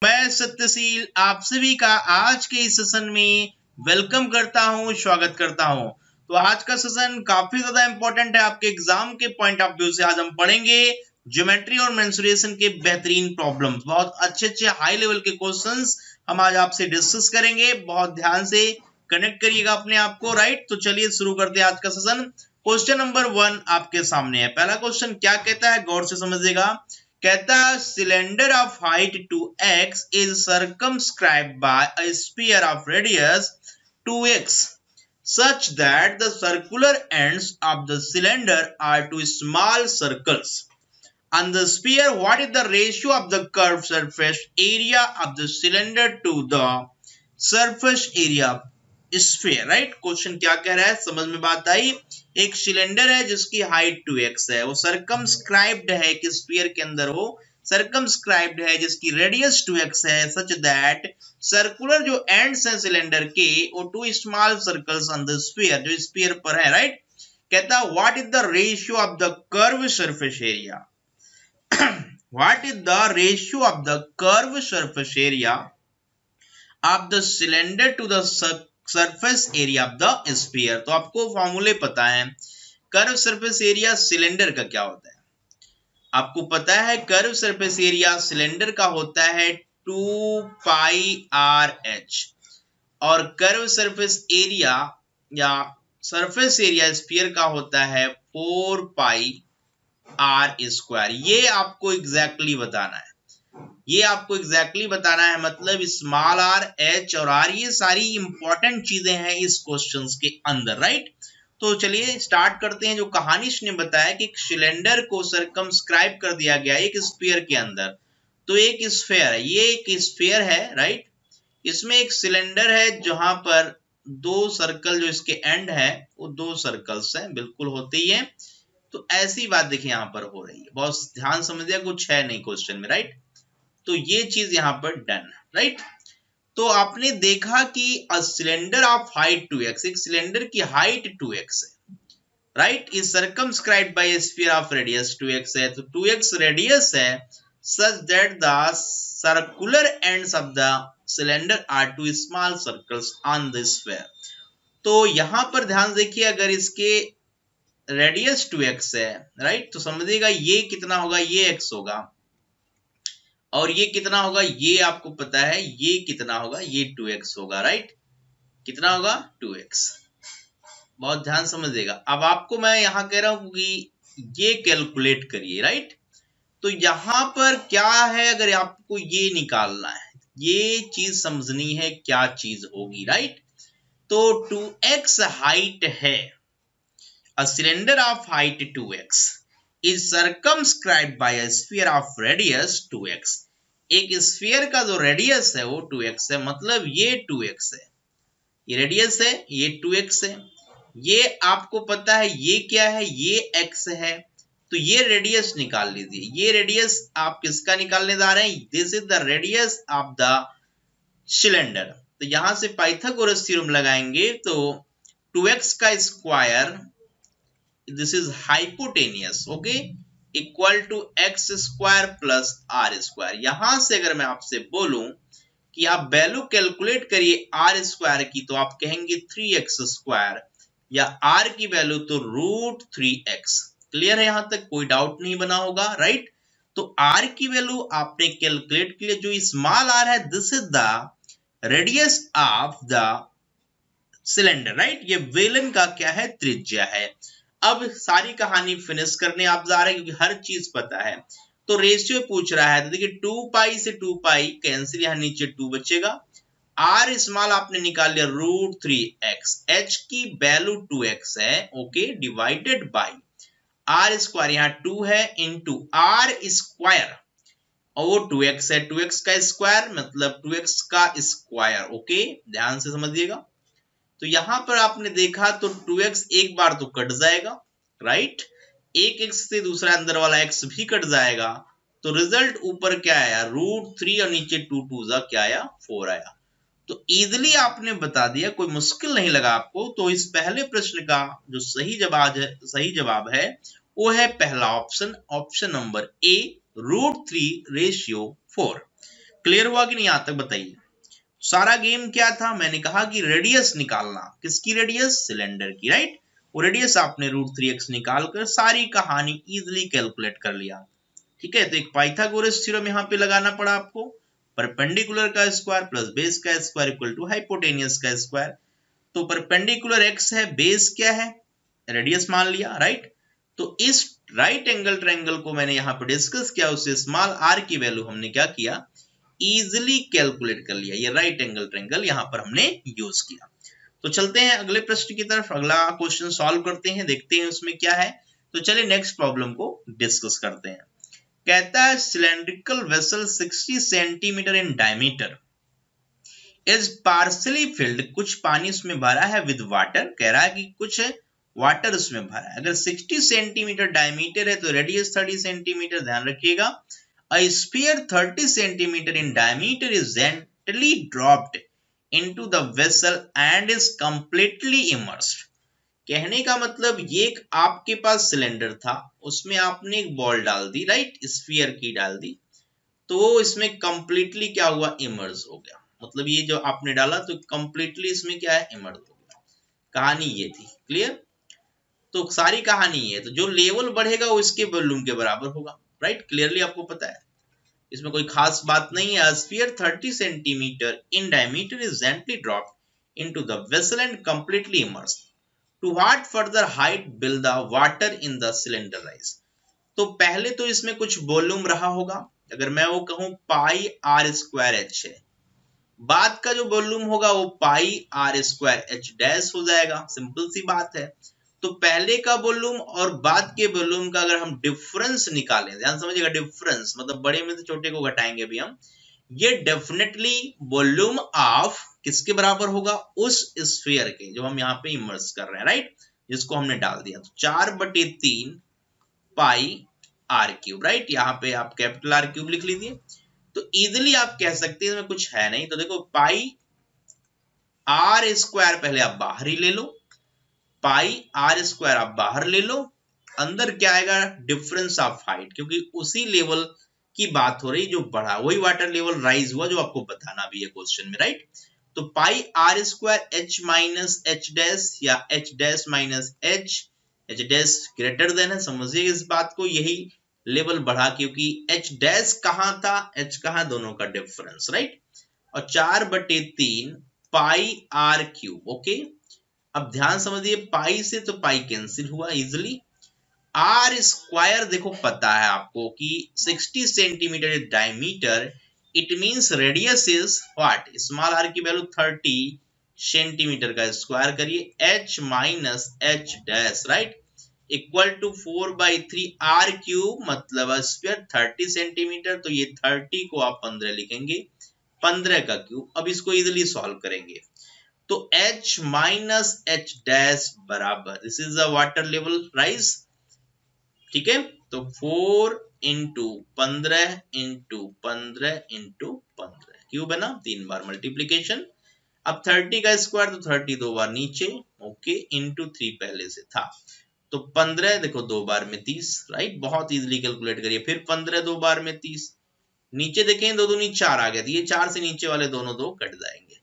मैं सत्यशील आप सभी का आज के इस सेशन में वेलकम करता हूं, स्वागत करता हूं। तो आज का सेशन काफी ज्यादा इंपॉर्टेंट है आपके एग्जाम के पॉइंट ऑफ व्यू से। आज हम पढ़ेंगे ज्योमेट्री और मेंसुरेशन के बेहतरीन प्रॉब्लम्स, बहुत अच्छे हाई लेवल के क्वेश्चंस हम आज आपसे डिस्कस करेंगे। बहुत ध्यान से कनेक्ट करिएगा अपने आप को, राइट। तो चलिए शुरू करते हैं आज का सेशन। क्वेश्चन नंबर 1 आपके सामने है। पहला क्वेश्चन क्या कहता है, गौर से समझिएगा। कहता है cylinder of height 2x is circumscribed by a sphere of radius 2x such that the circular ends of the cylinder are two small circles. On the sphere, what is the ratio of the curved surface area of the cylinder to the surface area of sphere? Right, question क्या कह रहा है, समझ में बात आई। एक cylinder है जिसकी हाइट 2x है, वो सर्कमस्क्राइब्ड है कि स्फीयर के अंदर वो सर्कमस्क्राइब्ड है जिसकी रेडियस 2x है, सच दैट सर्कुलर जो एंड्स हैं सिलेंडर के वो two small circles on the sphere, जो स्फीयर पर है, राइट। कहता what is the ratio of the curve surface area, what is the ratio of the curve surface area of the cylinder to the surface area of the sphere. तो आपको फॉर्मूले पता है, curve surface area cylinder का क्या होता है, आपको पता है। कर्व सरफेस एरिया सिलेंडर का होता है 2 पाई आर एच, और कर्व सरफेस एरिया या सरफेस एरिया स्फीयर का होता है 4 पाई आर स्क्वायर। ये आपको एग्जैक्टली बताना है, ये आपको एग्जैक्टली बताना है, मतलब स्मॉल आर, एच और आर, ये सारी इंपॉर्टेंट चीजें हैं इस क्वेश्चंस के अंदर, राइट। तो चलिए स्टार्ट करते हैं। जो कहानी इसने बताया कि एक सिलेंडर को सर्कमस्क्राइब कर दिया गया एक स्फीयर के अंदर। तो एक स्फीयर है, ये एक स्फीयर है, राइट। इसमें एक सिलेंडर है जहां पर दो सर्कल, जो इसके एंड है वो दो सर्कल्स हैं, बिल्कुल होते ही है। तो ऐसी बात देखिए यहाँ पर हो रही है, बहुत ध्यान समझिए, कुछ है नहीं क्वेश्चन में, राइट। तो ये चीज यहां पर डन, राइट। तो आपने देखा कि a cylinder of height 2x, एक सिलेंडर की हाइट 2x है, right, is circumscribed by a sphere of radius 2x है। तो 2x रेडियस है, such that the circular ends of the cylinder are two small circles on the sphere. तो यहां पर ध्यान देखिए, अगर इसके रेडियस 2x है, राइट, तो समझिएगा ये कितना होगा, ये x होगा, और ये कितना होगा, ये आपको पता है, ये कितना होगा, ये 2x होगा, राइट। कितना होगा, 2x। बहुत ध्यान समझिएगा। अब आपको मैं यहां कह रहा हूं कि ये कैलकुलेट करिए, राइट। तो यहां पर क्या है, अगर आपको ये निकालना है, ये चीज समझनी है, क्या चीज होगी, राइट। तो 2x हाइट है, a cylinder of height 2x is circumscribed by a sphere of radius 2x। एक स्फीयर का जो रेडियस है वो 2x है, मतलब ये 2x है, ये रेडियस है, ये 2x है। ये आपको पता है ये क्या है, ये x है। तो ये रेडियस निकाल लीजिए, ये रेडियस आप किसका निकालने जा रहे हैं, this is the radius of the cylinder. तो यहां से पाइथागोरस थ्योरम लगाएंगे, तो 2x का square, this is hypotenuse, okay, equal to x square plus r square. यहां से अगर मैं आपसे बोलूं कि आप वैल्यू कैलकुलेट करिए आर स्क्वायर की, तो आप कहेंगे 3x स्क्वायर, या आर की वैल्यू तो √3x। क्लियर है, यहां तक कोई डाउट नहीं बना होगा, राइट। तो आर की वैल्यू आपने कैलकुलेट के लिए, जो स्मॉल आर है, this is the radius of the cylinder, right. ये वेलन का क्या है, त्रिज्या है। अब सारी कहानी फिनिश करने आप जा रहे हैं, क्योंकि हर चीज पता है। तो रेशियो पूछ रहा है, तो देखिए 2 पाई से 2 पाई कैंसिल, यहां नीचे 2 बचेगा। आर स्मॉल आपने निकाल लिया √3x, एच की वैल्यू 2x है, okay, divided by r square, यहाँ 2 है, इंटू आर स्क्वायर, और वो 2x है, 2x का स्क्वायर मतलब 2x का स्क्वायर, ओके, ध्यान से समझिएगा। तो यहां पर आपने देखा तो 2x एक बार तो कट जाएगा, राइट, एक x से दूसरा अंदर वाला x भी कट जाएगा। तो रिजल्ट ऊपर क्या आया, √3, और नीचे 2 2 जा क्या आया, 4 आया। तो इजीली आपने बता दिया, कोई मुश्किल नहीं लगा आपको। तो इस पहले प्रश्न का जो सही जवाब है वो है पहला option, option number A, √3 ratio 4। Clear हुआ कि नहीं यहाँ तक बताइए। सारा गेम क्या था, मैंने कहा कि रेडियस निकालना, किसकी रेडियस, सिलेंडर की, राइट। वो रेडियस आपने √3x निकाल कर सारी कहानी इजिली कैलकुलेट कर लिया। ठीक है, तो एक पाइथागोरस थ्योरम यहाँ पे लगाना पड़ा आपको, परपेंडिकुलर का स्क्वायर प्लस बेस का स्क्वायर इक्वल टू हाइपोटेनियस का स्क्वायर। तो परपेंडिकुलर x है, बेस क्या है, रेडियस मान लिया, राइट। तो इस राइट एंगल ट्रायंगल को मैंने यहाँ पे डिस्कस किया, उससे स्मॉल r की वैल्यू हमने क्या किया, इजिली कैलकुलेट कर लिया। ये राइट एंगल ट्रायंगल यहाँ पर हमने यूज किया। तो चलते हैं अगले प्रश्न की तरफ, अगला क्वेश्चन सॉल्व करते हैं, देखते हैं उसमें क्या है। तो चलिए नेक्स्ट प्रॉब्लम को डिस्कस करते हैं। कहता है cylindrical vessel 60 centimetre in diameter is partly filled, कुछ पानी उसमें भरा है, विद वाटर, कह रहा है कि कुछ वाटर उसमें भरा है। अगर 60 सेंटीमीटर डायमीटर है तो रेडियस 30 सेंटीमीटर, ध्यान रखिएगा। A sphere 30 centimeter in diameter is gently dropped into the vessel and is completely immersed. कहने का मतलब ये एक आपके पास सिलेंडर था, उसमें आपने एक बॉल डाल दी, राइट, स्फीयर की डाल दी, तो इसमें कंप्लीटली क्या हुआ, इमर्स हो गया। मतलब ये जो आपने डाला तो कंप्लीटली इसमें क्या है, इमर्स हो गया। कहानी ये थी, क्लियर। तो सारी कहानी ये, तो जो लेवल बढ़ेगा वो इसके वॉल्यूम के बराबर होगा, राइट, क्लियरली आपको पता है, इसमें कोई खास बात नहीं है। Sphere 30 centimetre in diameter is gently dropped into the vessel and completely immersed. To what further height will the water in the cylinder rise. तो पहले तो इसमें कुछ वॉल्यूम रहा होगा, अगर मैं वो कहूं पाई आर स्क्वायर एच है, बाद का जो वॉल्यूम होगा वो पाई आर स्क्वायर एच डैश हो जाएगा, सिंपल सी बात है। तो पहले का वॉल्यूम और बाद के वॉल्यूम का अगर हम डिफरेंस निकालें, ध्यान समझिएगा, डिफरेंस मतलब बड़े में से छोटे को घटाएंगे अभी हम, ये डेफिनेटली वॉल्यूम ऑफ किसके बराबर होगा, उस स्फीयर के जो हम यहाँ पे इमर्स कर रहे हैं, राइट, जिसको हमने डाल दिया। तो 4/3 पाई आर क्यूब, राइट, यहाँ पे आप कैपिटल आर क्यूब लिख लीजिए। तो इजिली आप कह सकते हैं इसमें कुछ है नहीं, तो देखो पाई आर स्क्वायर पहले आप बाहर ही ले लो, पाई आर स्क्वायर आप बाहर ले लो, अंदर क्या आएगा, डिफरेंस ऑफ हाइट, क्योंकि उसी लेवल की बात हो रही जो बढ़ा, वही वाटर लेवल राइज हुआ जो आपको बताना भी है क्वेश्चन में, राइट। तो pi r square h minus h dash या h dash minus h, h dash greater than है, समझिए इस बात को, यही लेवल बढ़ा क्योंकि एच डैश कहां था, एच कहां, दोनों का डिफरेंस, राइट। और 4/3 पाई आर क्यूब, ओके। अब ध्यान समझिए, पाई से तो पाई कैंसिल हुआ इजिली, आर स्क्वायर देखो पता है आपको कि 60 centimetre diameter, it means radius is what, small r की वैल्यू 30 सेंटीमीटर का स्क्वायर करिए, h minus h dash, right, equal to 4/3 r cube, मतलब स्क्वायर 30 सेंटीमीटर, तो ये 30 को आप 15 लिखेंगे, 15 का क्यूब। अब इसको इजिली सॉल्व करेंगे तो h माइनस एच डैश बराबर, this is the water level rise, ठीक है। तो 4 इंटू 15 इंटू 15 इंटू 15 क्यूब है ना, 3 बार मल्टीप्लीकेशन। अब 30 का स्क्वायर तो 30 2 बार नीचे, ओके, इंटू 3 पहले से था, तो 15 देखो 2 बार में 30, राइट, बहुत इजीली कैलकुलेट करिए। फिर 15 2 बार में 30, नीचे देखें 2 दूनी 4 आ गया, तो ये 4 से नीचे वाले दोनों 2 कट जाएंगे।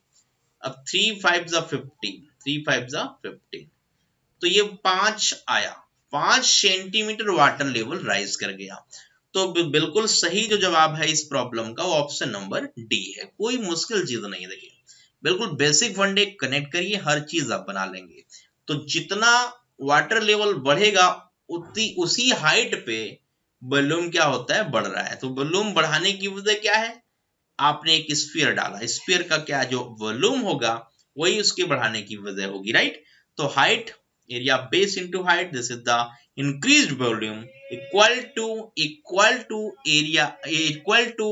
अब 3 5 15, 3 5 15, तो ये 5 आया, 5 सेंटीमीटर वाटर लेवल राइज कर गया। तो बिल्कुल सही जो जवाब है इस प्रॉब्लम का वो ऑप्शन नंबर डी है, कोई मुश्किल चीज नहीं। देखिए बिल्कुल बेसिक फंडे कनेक्ट करिए, हर चीज आप बना लेंगे। तो जितना वाटर लेवल बढ़ेगा उसी हाइट पे वॉल्यूम क्या होता है, बढ़ रहा है। तो वॉल्यूम बढ़ाने की वजह क्या है, आपने एक स्फीयर डाला, स्फीयर का क्या जो वॉल्यूम होगा वही उसके बढ़ाने की वजह होगी, राइट। तो height area base into height, this is the increased volume equal to area equal to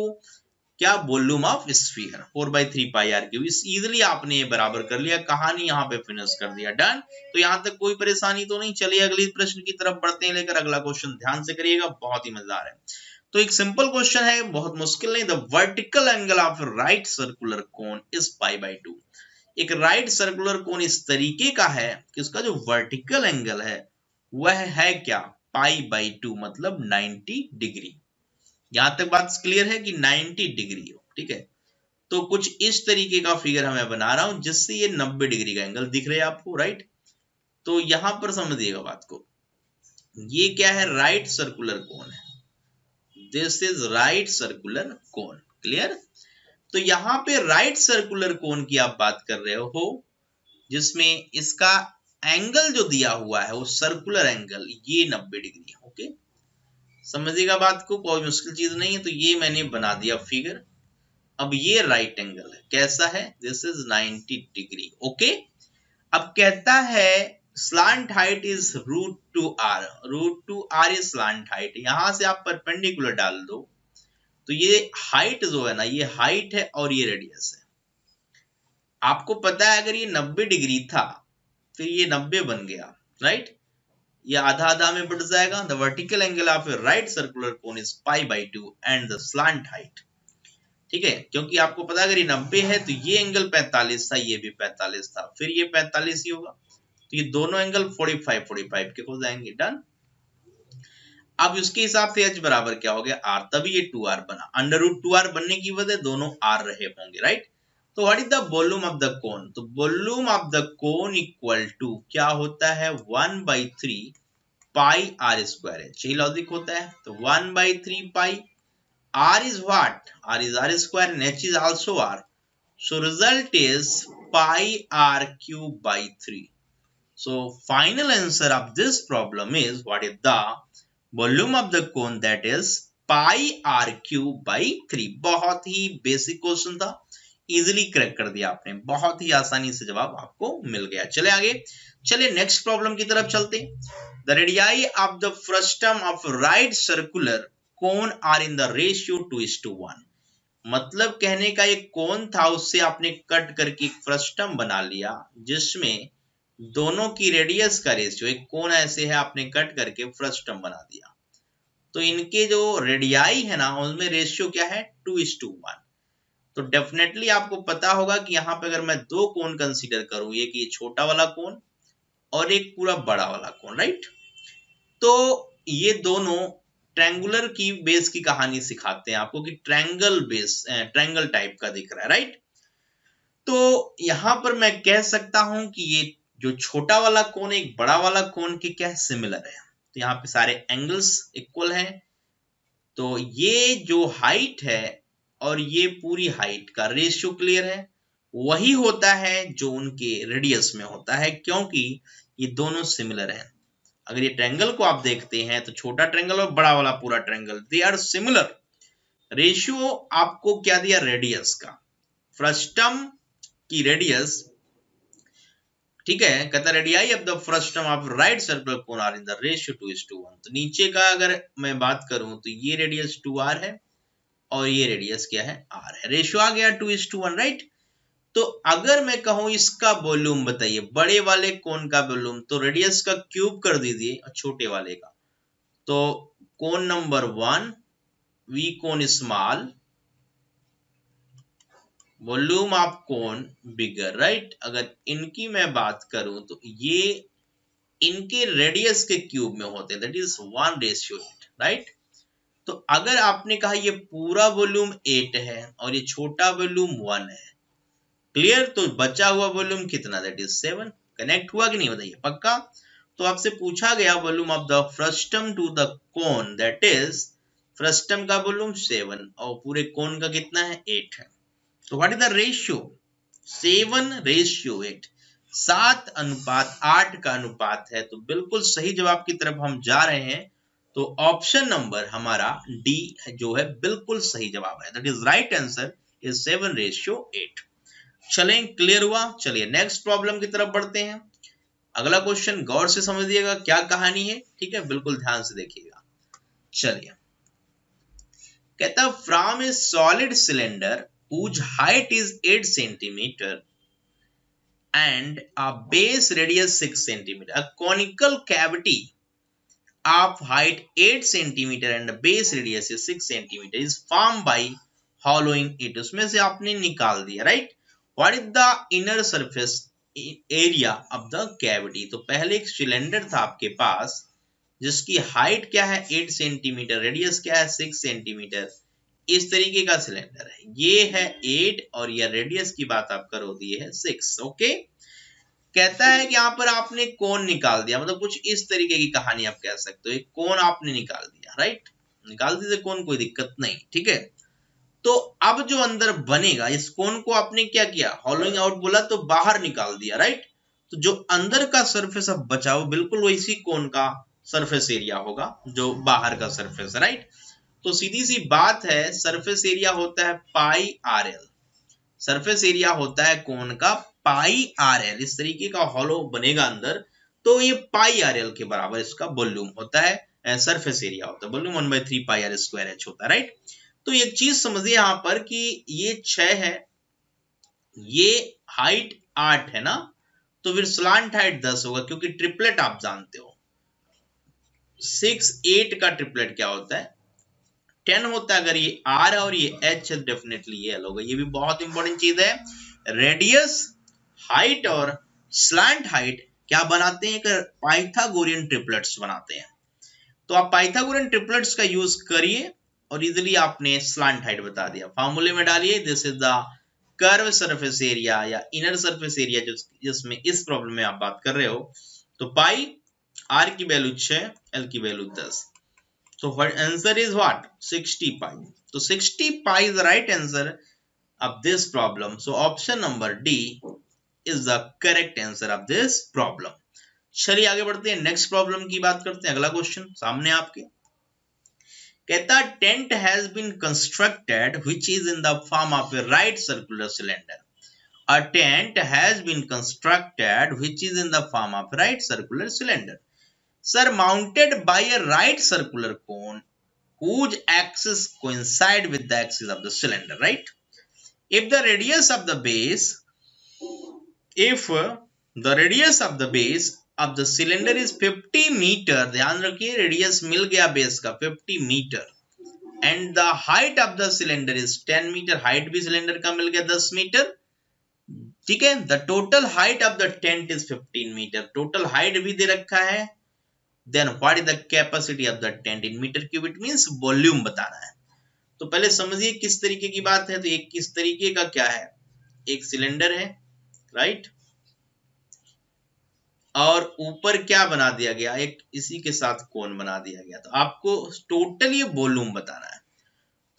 क्या, volume of sphere 4/3 pi r cube. Easily आपने ये बराबर कर लिया, कहानी यहाँ पे फिनिश कर दिया, डन। तो यहाँ तक कोई परेशानी तो नहीं। चलिए अगली प्रश्न की तरफ बढ़ते हैं, लेकर अगला क्वेश्चन ध्यान से करिएगा, बहुत ही मजेदार है। तो एक सिंपल क्वेश्चन है, बहुत मुश्किल नहीं। The vertical angle of right circular cone is π/2। एक राइट सर्कुलर कोन इस तरीके का है कि उसका जो वर्टिकल एंगल है वह है क्या, π/2, मतलब 90 डिग्री। यहां तक बात क्लियर है कि 90 डिग्री हो, ठीक है। तो कुछ इस तरीके का फिगर हमें बना रहा हूं जिससे ये 90 डिग्री का एंगल दिख रहा है आपको, राइट। तो यहां पर समझिएगा बात को, ये क्या है, राइट सर्कुलर कोन है, this is right circular cone, clear. तो यहाँ पे राइट सर्कुलर कोन की आप बात कर रहे हो जिसमें इसका एंगल जो दिया हुआ है वो सर्कुलर एंगल ये 90 डिग्री है, ओके। समझिएगा बात को, कोई मुश्किल चीज नहीं है। तो ये मैंने बना दिया फिगर। अब ये राइट एंगल है, कैसा है, दिस इज 90 डिग्री, ओके। अब कहता है slant height is √2r, √2r is slant height. यहां से आप परपेंडिकुलर डाल दो तो ये हाइट जो है ना, ये हाइट है और ये रेडियस है। आपको पता है अगर ये 90 डिग्री था तो ये 90 बन गया, राइट। ये आधा आधा में बढ़ जाएगा। The vertical angle of a right circular cone is π/2 and the slant height, ठीक है। क्योंकि आपको पता अगर ये 90 है तो ये एंगल 45 था, ये भी 45 था, फिर ये 45 ही होगा, तो ये दोनों एंगल 45 के हो जाएंगे, डन। अब उसके हिसाब से h बराबर क्या हो गया, r, तभी ये 2r बना। √2r बनने की वजह दोनों r रहे होंगे, राइट। तो what is the volume of the cone, तो volume of the cone equal to क्या होता है, 1/3 पाई r स्क्वायर है, यही लॉजिक होता है। तो 1/3 पाई, r is what, r is r square and h is also r, so result is pi r cube by 3. So final answer of this problem is, what is the volume of the cone, that is pi r cube by 3. बहुत ही basic question था, easily crack कर दिया आपने, बहुत ही आसानी से जवाब आपको मिल गया। चले आगे, चले नेक्स्ट प्रॉब्लम की तरफ चलते। The radii of the frustum of right circular cone are in the ratio 2:1। मतलब कहने का एक कोन था, उससे आपने कट करके एक फ्रस्टम बना लिया जिसमें दोनों की रेडियस का रेशियो, एक कोन ऐसे है आपने कट करके फ्रस्टम बना दिया, तो इनके जो रेडियाई है ना उनमें रेशियो क्या है, 2:1। तो डेफिनेटली आपको पता होगा कि यहाँ पे अगर मैं दो कोन कंसीडर करूं, एक ये छोटा वाला कोन और एक पूरा बड़ा वाला कोन, राइट। तो ये दोनों ट्रायंगुलर की बेस की कहानी सिखाते हैं आपको कि ट्रायंगल बेस, ट्रायंगल टाइप का दिख रहा है, राइट। तो यहां पर मैं कह सकता हूं कि ये जो छोटा वाला कोन एक बड़ा वाला कोन के क्या सिमिलर है। तो यहाँ पे सारे एंगल्स इक्वल हैं, तो ये जो हाइट है और ये पूरी हाइट का रेशियो क्लियर है, वही होता है जो उनके रेडियस में होता है, क्योंकि ये दोनों सिमिलर हैं। अगर ये ट्रायंगल को आप देखते हैं तो छोटा ट्रायंगल और बड़ा वाला पूरा triangle, they are similar. Ratio आपको क्या दिया, रेडियस का, फ्रस्टम की रेडियस, ठीक है। कहता radii of the frustum of right circular cone are in the ratio 2:1। तो नीचे का अगर मैं बात करूं तो ये रेडियस 2r है और ये रेडियस क्या है, r है, रेशियो आ गया 2:1, राइट। तो अगर मैं कहूं इसका वॉल्यूम बताइए, बड़े वाले कोन का वॉल्यूम, तो रेडियस का क्यूब कर दीजिए और छोटे वाले का, तो cone number 1 V cone small, volume of cone bigger, right. अगर इनकी मैं बात करूं तो ये इनके रेडियस के क्यूब में होते हैं, दैट इज 1:8, राइट। तो अगर आपने कहा ये पूरा वॉल्यूम 8 है और ये छोटा वॉल्यूम 1 है, क्लियर, तो बचा हुआ वॉल्यूम कितना, दैट इज 7। कनेक्ट हुआ कि नहीं बताइए, पक्का। तो आपसे पूछा गया volume of the frustum to the cone, that is frustum का वॉल्यूम 7 और पूरे कोन का कितना है, 8 है। तो व्हाट इज द रेशियो, 7:8, 7:8 का अनुपात है। तो बिल्कुल सही जवाब की तरफ हम जा रहे हैं। तो ऑप्शन नंबर हमारा डी जो है बिल्कुल सही जवाब है, that is right answer is 7:8। चलें, क्लियर हुआ। चलिए नेक्स्ट प्रॉब्लम की तरफ बढ़ते हैं। अगला क्वेश्चन गौर से समझिएगा क्या कहानी है, ठीक है, बिल्कुल ध्यान से देखिएगा। चलिए, कहता from A solid cylinder whose height is 8 centimeter and a base radius 6 centimeter, a conical cavity of height 8 centimeter and a base radius is 6 centimeter is formed by hollowing it। उसमें से आपने निकाल दिया, right. What is the inner surface area of the cavity? तो पहले एक cylinder था आपके पास जिसकी हाइट क्या है, 8 सेंटीमीटर, रेडियस क्या है, 6 सेंटीमीटर, इस तरीके का सिलेंडर है, ये है 8 और ये रेडियस की बात आप करो तो ये है 6। ओके, कहता है कि यहाँ पर आपने कोण निकाल दिया, मतलब कुछ इस तरीके की कहानी आप कह सकते हो, एक कोण आपने निकाल दिया, राइट, निकाल दीजिए कोण, कोई दिक्कत नहीं, ठीक है। तो अब जो अंदर बनेगा, इस कोण को आपने क्या किया, होलोइंग आउट बोला तो बाहर निकाल दिया, राइट। तो जो अंदर का सरफेस अब बचा वो बिल्कुल वैसी कोण का सरफेस एरिया होगा जो बाहर का सरफेस, राइट। तो सीधी सी बात है, सरफेस एरिया होता है पाई आर एल, सरफेस एरिया होता है कोण का पाई आर एल, इस तरीके का हॉलो बनेगा अंदर, तो ये पाई आर एल के बराबर इसका वॉल्यूम होता है, सरफेस एरिया होता है, volume 1/3 pi r square h होता है, राइट। तो एक चीज समझिए यहाँ पर कि ये 6 है, ये हाइट 8 है ना, तो फिर स्लांट हाइट 10 होगा, क्योंकि ट्रिपलेट आप जानते हो 6 8 का ट्रिपलेट क्या होता है 10 होता है। अगर ये R है और ये H है, डेफिनेटली ये L होगा। ये भी बहुत इंपॉर्टेंट चीज है, रेडियस, हाइट और स्लैंट हाइट क्या बनाते हैं, पाइथागोरियन ट्रिपलेट्स बनाते हैं। तो आप पाइथागोरियन ट्रिपलेट्स का यूज करिए और इजिली आपने स्लैंट हाइट बता दिया, फार्मूले में डालिए, this is the curve surface area या इनर सरफेस एरिया जिसमें इस प्रॉब्लम में आप बात कर रहे हो। तो पाई, R की वैल्यू 6, L की value 10, so what answer is what 60 pi, so 60 pi is the right answer of this problem, so option number D is the correct answer of this problem। चलिए आगे बढ़ते हैं, नेक्स्ट प्रॉब्लम की बात करते हैं। अगला क्वेश्चन सामने आपके कहता, tent has been constructed which is in the form of a right circular cylinder, a tent has been constructed which is in the form of right circular cylinder, sir, mounted by a right circular cone whose axis coincide with the axis of the cylinder, right? If the radius of the base, if the radius of the base of the cylinder is 50 meter, ध्यान रखिए radius मिल गया base का 50 metre, and the height of the cylinder is 10 metre, height भी cylinder का मिल गया 10 metre, ठीक है। The total height of the tent is 15 metre, total height भी दे रखा है, then what is the capacity of the tent in metre cube, it means volume बताना है। तो पहले समझिए किस तरीके की बात है, तो एक किस तरीके का क्या है, एक सिलेंडर है, राइट, और ऊपर क्या बना दिया गया, एक इसी के साथ कोन बना दिया गया, तो आपको टोटल ये वॉल्यूम बताना है।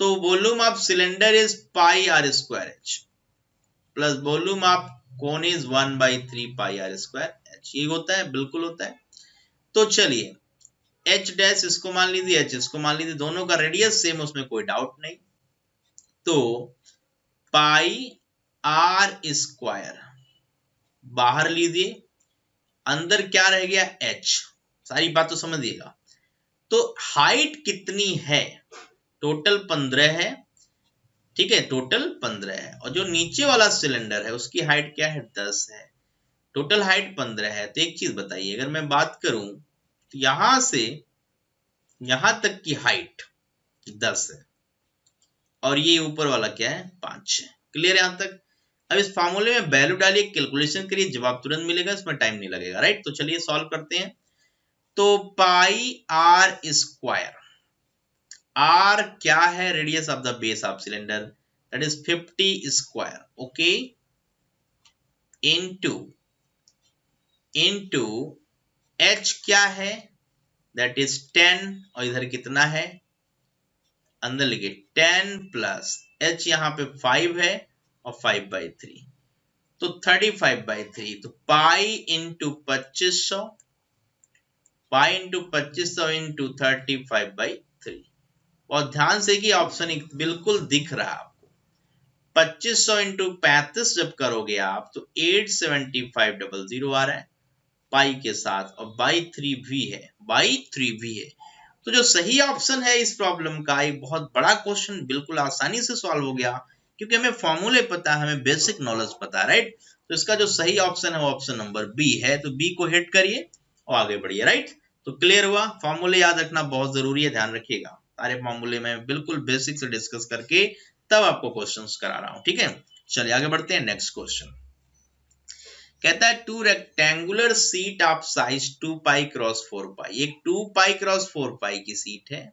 तो volume of cylinder is pi r square h plus volume of cone is 1/3 pi r square h, ये होता है, बिल्कुल होता है। तो चलिए एच डैश इसको मान लीजिए, एच इसको मान लीजिए, दोनों का रेडियस सेम, उसमें कोई डाउट नहीं। तो पाई आर स्क्वायर बाहर लीजिए, अंदर क्या रह गया एच, सारी बात तो समझिएगा। तो हाइट कितनी है, टोटल 15 है, ठीक है, टोटल 15 है, और जो नीचे वाला सिलेंडर है उसकी हाइट क्या है 10 है, टोटल हाइट 15 है। तो एक चीज बताइए, अगर मैं बात करूं तो यहां से यहां तक की हाइट 10 है और ये ऊपर वाला क्या है 5 है, क्लियर है यहां तक। अब इस फार्मूले में वैल्यू डालिए, कैलकुलेशन करिए, जवाब तुरंत मिलेगा, इसमें टाइम नहीं लगेगा, राइट। तो चलिए सॉल्व करते हैं। तो पाई आर स्क्वायर, आर क्या है, radius of the base of cylinder, that is 50 square, okay, into H क्या है, दैट इज 10, और इधर कितना है, अंदर लिखिए 10 प्लस एच, यहाँ पे 5 है और 5/3, तो 35/3, तो pi into 2500, pi into 2500 into 35/3। और ध्यान से कि ऑप्शन बिल्कुल दिख रहा है आपको, 2500 इंटू 35 जब करोगे आप तो 87500 आ रहा है पाई के साथ, और बाई 3 भी है, बाई 3 भी है। तो जो सही ऑप्शन है इस प्रॉब्लम का, एक बहुत बड़ा क्वेश्चन बिल्कुल आसानी से सॉल्व हो गया, क्योंकि हमें फॉर्मूले पता है, हमें बेसिक नॉलेज पता है, राइट। तो इसका जो सही ऑप्शन है वो ऑप्शन नंबर बी है, तो बी को हिट करिए और आगे बढ़िए, राइट। तो क्लियर हुआ, फॉर्मूले याद रखना बहुत जरूरी है, ध्यान रखिएगा, सारे फॉर्मूले में बिल्कुल बेसिक से डिस्कस करके तब आपको क्वेश्चंस करा रहा हूं, ठीक है। चलिए आगे बढ़ते हैं, नेक्स्ट क्वेश्चन कहता है, two rectangular seat of size 2 pi cross 4 पाई, एक 2 पाई क्रॉस 4 पाई की सीट है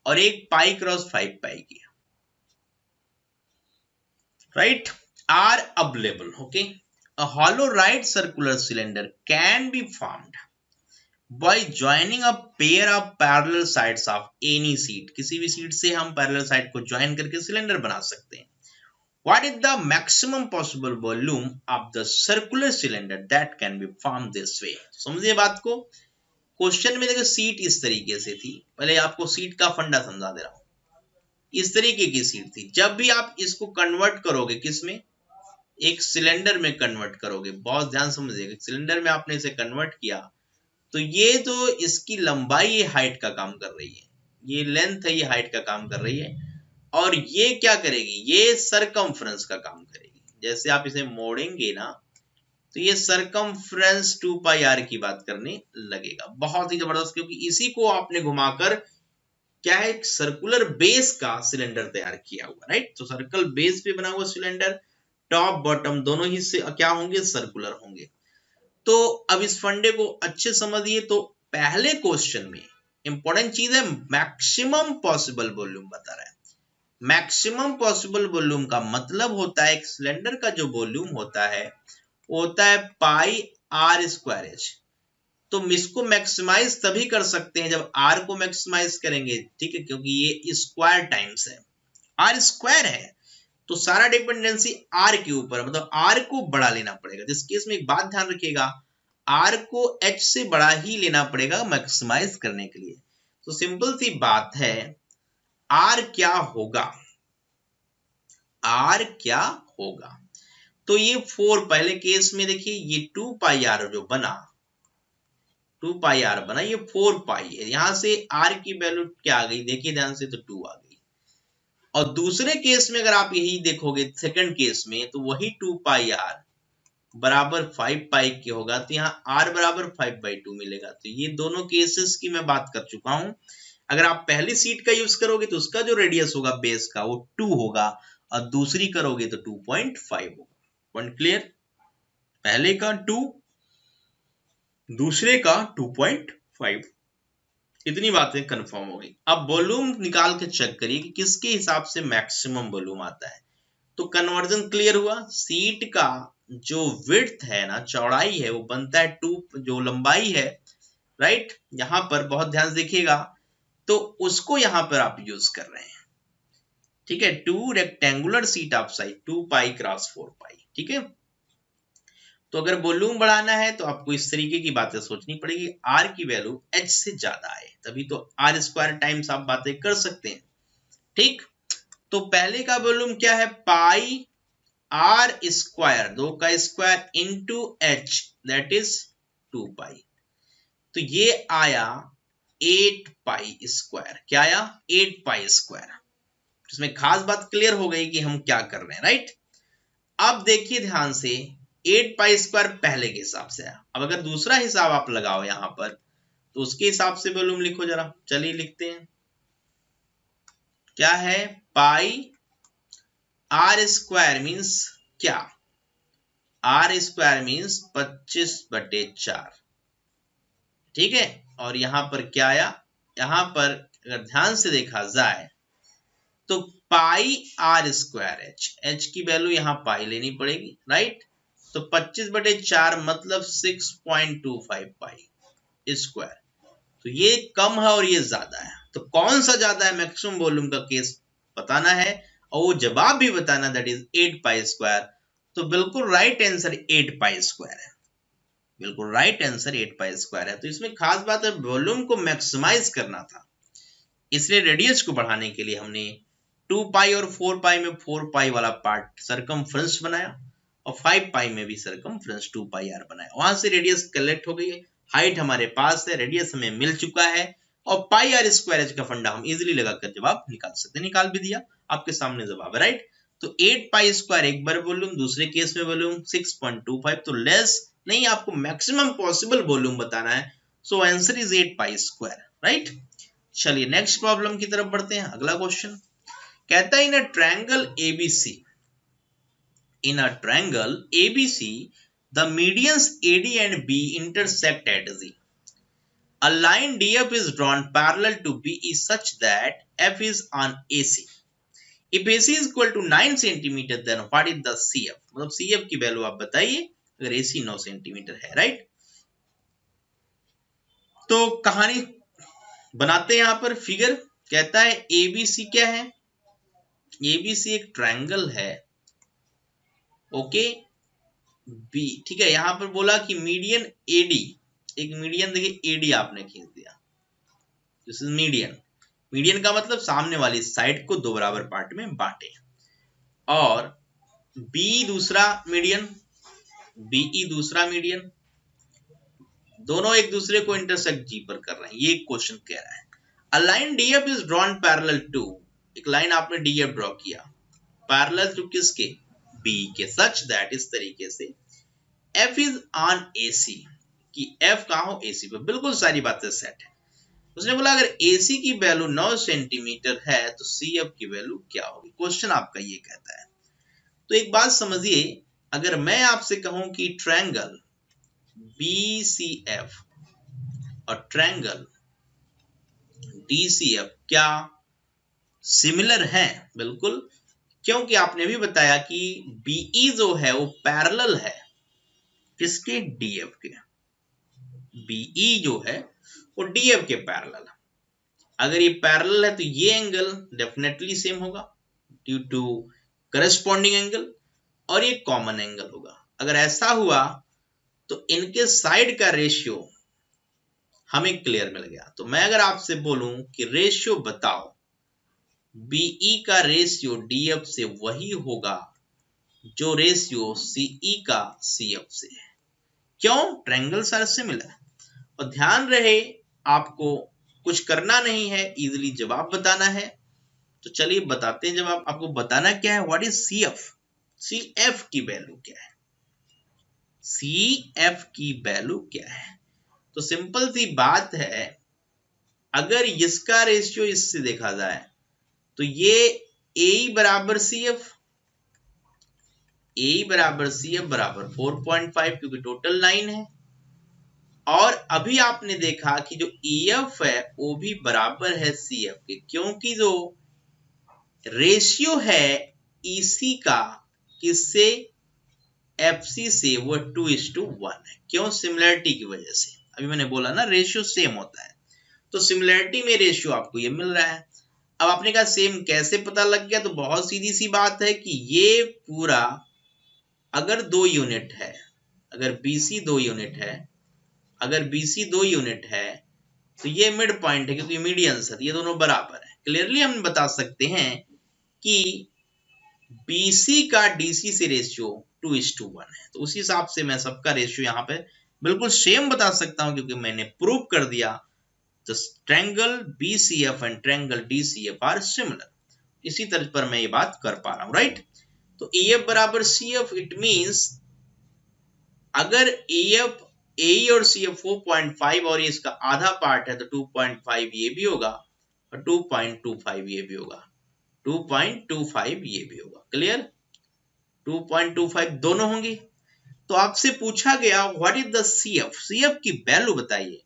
और एक पाई क्रॉस 5 पाई की है। right, are available. Okay, a hollow right circular cylinder can be formed by joining a pair of parallel sides of any seat. किसी भी seat से हम parallel side को join करके सिलेंडर बना सकते हैं. What is the maximum possible volume of the circular cylinder that can be formed this way? समझिए बात को. क्वेश्चन में देखो सीट इस तरीके से थी. पहले आपको सीट का फंडा समझा दे रहा हूं. इस तरीके की सीट थी. जब भी आप इसको कन्वर्ट करोगे किसमें, एक सिलेंडर में कन्वर्ट करोगे, बहुत ध्यान समझिएगा, सिलेंडर में आपने इसे कन्वर्ट किया तो ये तो इसकी लंबाई ये हाइट का काम कर रही है, ये लेंथ है, ये हाइट का काम कर रही है, और ये क्या करेगी, ये सरकमफ्रेंस का काम करेगी. जैसे आप इसे मोड़ेंगे ना तो ये सरकमफ्रेंस 2 पाई आर की बात करने लगेगा. बहुत ही जबरदस्त, क्योंकि इसी को आपने घुमाकर क्या है, सर्कुलर बेस का सिलेंडर तैयार किया हुआ. राइट, तो सर्कल बेस पे बना हुआ सिलेंडर, टॉप बॉटम दोनों हिस्से क्या होंगे, सर्कुलर होंगे. तो अब इस फंडे को अच्छे समझिए. तो पहले क्वेश्चन में इंपॉर्टेंट चीज है मैक्सिमम पॉसिबल वॉल्यूम बता रहा है. मैक्सिमम पॉसिबल वॉल्यूम का मतलब होता है एक सिलेंडर का जो वॉल्यूम होता है वो होता है पाई आर स्क्वायर एच. तो इसको मैक्सिमाइज तभी कर सकते हैं जब आर को मैक्सिमाइज करेंगे. ठीक है, क्योंकि ये स्क्वायर टाइम्स है, आर स्क्वायर है, तो सारा डिपेंडेंसी आर के ऊपर, मतलब आर को बड़ा लेना पड़ेगा. जिस केस में एक बात ध्यान रखिएगा, आर को एच से बड़ा ही लेना पड़ेगा मैक्सिमाइज करने के लिए. तो सिंपल सी बात है, आर क्या होगा, आर क्या होगा, तो ये 4, पहले केस में देखिए ये 2 पाई आर जो बना, 2 पाई आर बना, ये 4 पाई है. यहां से आर की वैल्यू क्या आ गई, देखिए ध्यान से, तो 2 आ गई. और दूसरे केस में अगर आप यही देखोगे सेकंड केस में, तो वही 2 पाई आर बराबर 5 पाई के होगा, तो यहाँ आर बराबर 5/2 मिलेगा. तो ये दोनों केसेस की मैं बात कर चुका हूं. अगर आप पहली सीट का यूज करोगे तो उसका जो रेडियस होगा बेस का वो 2 होगा, और दूसरी करोगे तो 2.5 होगा. पॉइंट क्लियर, पहले का 2, दूसरे का 2.5. इतनी बातें कंफर्म हो गई. अब वॉल्यूम निकाल के चेक करिए कि किसके हिसाब से मैक्सिमम वॉल्यूम आता है. तो कन्वर्जन क्लियर हुआ. सीट का जो विड्थ है ना, चौड़ाई है, वो बनता है 2, जो लंबाई है, राइट, यहां पर बहुत ध्यान से देखिएगा, तो उसको यहां पर आप यूज कर रहे हैं. ठीक है, 2 rectangular seat of size 2 pi cross 4 पाई. ठीक है, तो अगर वॉल्यूम बढ़ाना है तो आपको इस तरीके की बातें सोचनी पड़ेगी, आर की वैल्यू एच से ज्यादा आए, तभी तो आर स्क्वायर टाइम्स आप बातें कर सकते हैं. ठीक, तो पहले का वॉल्यूम क्या है, पाई आर स्क्वायर, 2 का square into H, that is 2 पाई. तो ये आया 8 पाई स्क्वायर. क्या आया, 8 पाई स्क्वायर. इसमें खास बात क्लियर हो गई कि हम क्या कर रहे हैं. राइट, अब देखिए ध्यान से, 8 पाई स्क्वायर पहले के हिसाब से आया. अब अगर दूसरा हिसाब आप लगाओ यहां पर, तो उसके हिसाब से वॉल्यूम लिखो जरा. चलिए लिखते हैं, क्या है, पाई आर स्क्वायर मीन्स क्या, आर स्क्वायर मीन्स 25/4. ठीक है, और यहां पर क्या आया, यहां पर अगर ध्यान से देखा जाए तो pi r square H, H की वैल्यू यहां पाई लेनी पड़ेगी. राइट, तो 25/4 मतलब 6.25 पाई स्क्वायर. तो ये कम है और ये ज्यादा है, तो कौन सा ज्यादा है, मैक्सिमम वॉल्यूम का केस बताना है, और वो जवाब भी बताना, दैट इज 8 पाई स्क्वायर. तो बिल्कुल राइट आंसर 8 पाई स्क्वायर है. बिल्कुल राइट आंसर 8 पाई स्क्वायर है. तो इसमें खास बात है, वॉल्यूम को मैक्सिमाइज करना था, इसलिए रेडियस को बढ़ाने के लिए हमने 2 पाई और 4 पाई में 4 पाई वाला पार्ट सरकमफ्रेंस बनाया, और 5 पाई में भी सरकमफ्रेंस 2 पाई आर बनाया. वहां से रेडियस कलेक्ट हो गई है, हाइट हमारे पास है, रेडियस हमें मिल चुका है, और पाई आर स्क्वायर एच का फंडा हम इजीली लगाकर जवाब निकाल सकते हैं. निकाल भी दिया, आपके सामने जवाब है. राइट, तो 8 पाई स्क्वायर एक बार वॉल्यूम, दूसरे केस में वॉल्यूम 6.25, तो लेस नहीं, आपको मैक्सिमम पॉसिबल वॉल्यूम बताना है. So answer is 8 pi square. Right, चलिए नेक्स्ट प्रॉब्लम की तरफ बढ़ते हैं. अगला क्वेश्चन कहता है, in a triangle ABC, in a triangle ABC the medians AD and B intersect at Z. A line DF is drawn parallel to BE such that F is on AC. If AC is equal to 9 centimetre then what is the CF, मतलब CF की वैल्यू आप बताइए अगर AC 9 centimetre है, right. तो कहानी बनाते हैं, यहां पर फिगर कहता है ABC क्या है, ABC एक ट्रायंगल है, ओके बी, ठीक है। यहां पर बोला कि मीडियन AD, एक मीडियन देखिए AD आपने खींच दिया, दिस इज मीडियन। मीडियन का मतलब सामने वाली साइड को दो बराबर पार्ट में बांटे, और बी दूसरा मीडियन, BE दूसरा मीडियन, दोनों एक दूसरे को इंटरसेक्ट G पर कर रहे हैं, ये क्वेश्चन कह रहा है। A line DF is drawn parallel to, एक लाइन आपने DF ड्रॉ किया पैरेलल टू किसके, B के, सच दैट इस तरीके से F इज ऑन AC, कि F कहां हो AC पे, बिल्कुल सारी बातें सेट है। उसने बोला अगर AC की वैल्यू 9 सेंटीमीटर है तो CF की वैल्यू क्या होगी, क्वेश्चन आपका ये कहता है। तो एक बात समझिए, अगर मैं आपसे कहूं कि ट्रायंगल BCF और ट्रायंगल DCF क्या सिमिलर हैं, बिल्कुल, क्योंकि आपने भी बताया कि BE जो है वो पैरेलल है किसके, DF के, BE जो है वो DF के पैरेलल है। अगर ये पैरेलल है तो ये एंगल डेफिनेटली सेम होगा ड्यू टू करस्पॉन्डिंग एंगल, और ये कॉमन एंगल होगा। अगर ऐसा हुआ तो इनके साइड का रेशियो हमें क्लियर मिल गया। तो मैं अगर आपसे बोलूं कि रेशियो बताओ, BE का रेशियो DF से वही होगा जो रेशियो CE का CF से है, क्यों, ट्रायंगल्स आर सिमिलर। और ध्यान रहे आपको कुछ करना नहीं है, इजीली जवाब बताना है। तो चलिए बताते हैं जवाब। आपको बताना क्या है, व्हाट इज CF, CF की वैल्यू क्या है, CF की वैल्यू क्या है। तो सिंपल सी बात है, अगर इसका रेशियो इससे देखा जाए तो ये AE बराबर CF, AE बराबर CF बराबर 4.5, क्योंकि टोटल 9 है। और अभी आपने देखा कि जो EF है वो भी बराबर है CF के, क्योंकि जो रेशियो है EC का किससे, FC से, वो 2:1 है, क्यों, सिमिलरिटी की वजह से। अभी मैंने बोला ना रेशियो सेम होता है, तो सिमिलरिटी में रेशियो आपको ये मिल रहा है। अब आपने कहा सेम कैसे पता लग गया, तो बहुत सीधी सी बात है कि ये पूरा अगर 2 यूनिट है, अगर BC 2 यूनिट है, अगर BC 2 यूनिट है तो ये मिड पॉइंट है, क्योंकि मीडियन है, ये दोनों बराबर है। क्लियरली हम बता सकते हैं कि BC का DC से रेशियो 2:1 है, तो उसी हिसाब से मैं सबका रेशियो यहाँ पे बिल्कुल सेम बता सकता हूं, क्योंकि मैंने प्रूव कर दिया the triangle BCF and triangle DCF are similar. इसी तरह पर मैं ये बात कर पा रहा हूं, राइट। तो EF बराबर CF, इट मींस अगर EF AE और CF 4.5 और ये इसका आधा पार्ट है तो 2.5 ये भी होगा और 2.25 ये भी होगा, 2.25 ये भी होगा। क्लियर, 2.25 दोनों होंगे। तो आपसे पूछा गया what is the CF, CF की वैल्यू बताइए।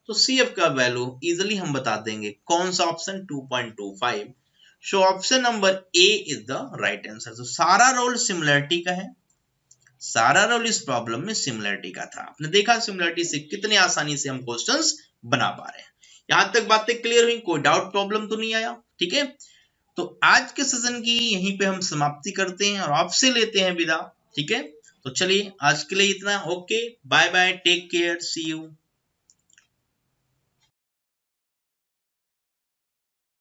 तो CF का वैल्यू इजीली हम बता देंगे, कौन सा option, 2.25। So option number A is the right answer. तो सारा रोल सिमिलरिटी का है, सारा रोल इस प्रॉब्लम में सिमिलरिटी का था। आपने देखा सिमिलरिटी से कितने आसानी से हम क्वेश्चंस बना पा रहे हैं। यहां तक बातें क्लियर हुई, कोई डाउट प्रॉब्लम तो नहीं आया, ठीक है। तो आज के सेशन की यहीं पे हम समाप्ति करते हैं और आपसे लेते हैं विदा, ठीक है। तो चलिए आज के लिए इतना, okay, bye bye, take care, see you.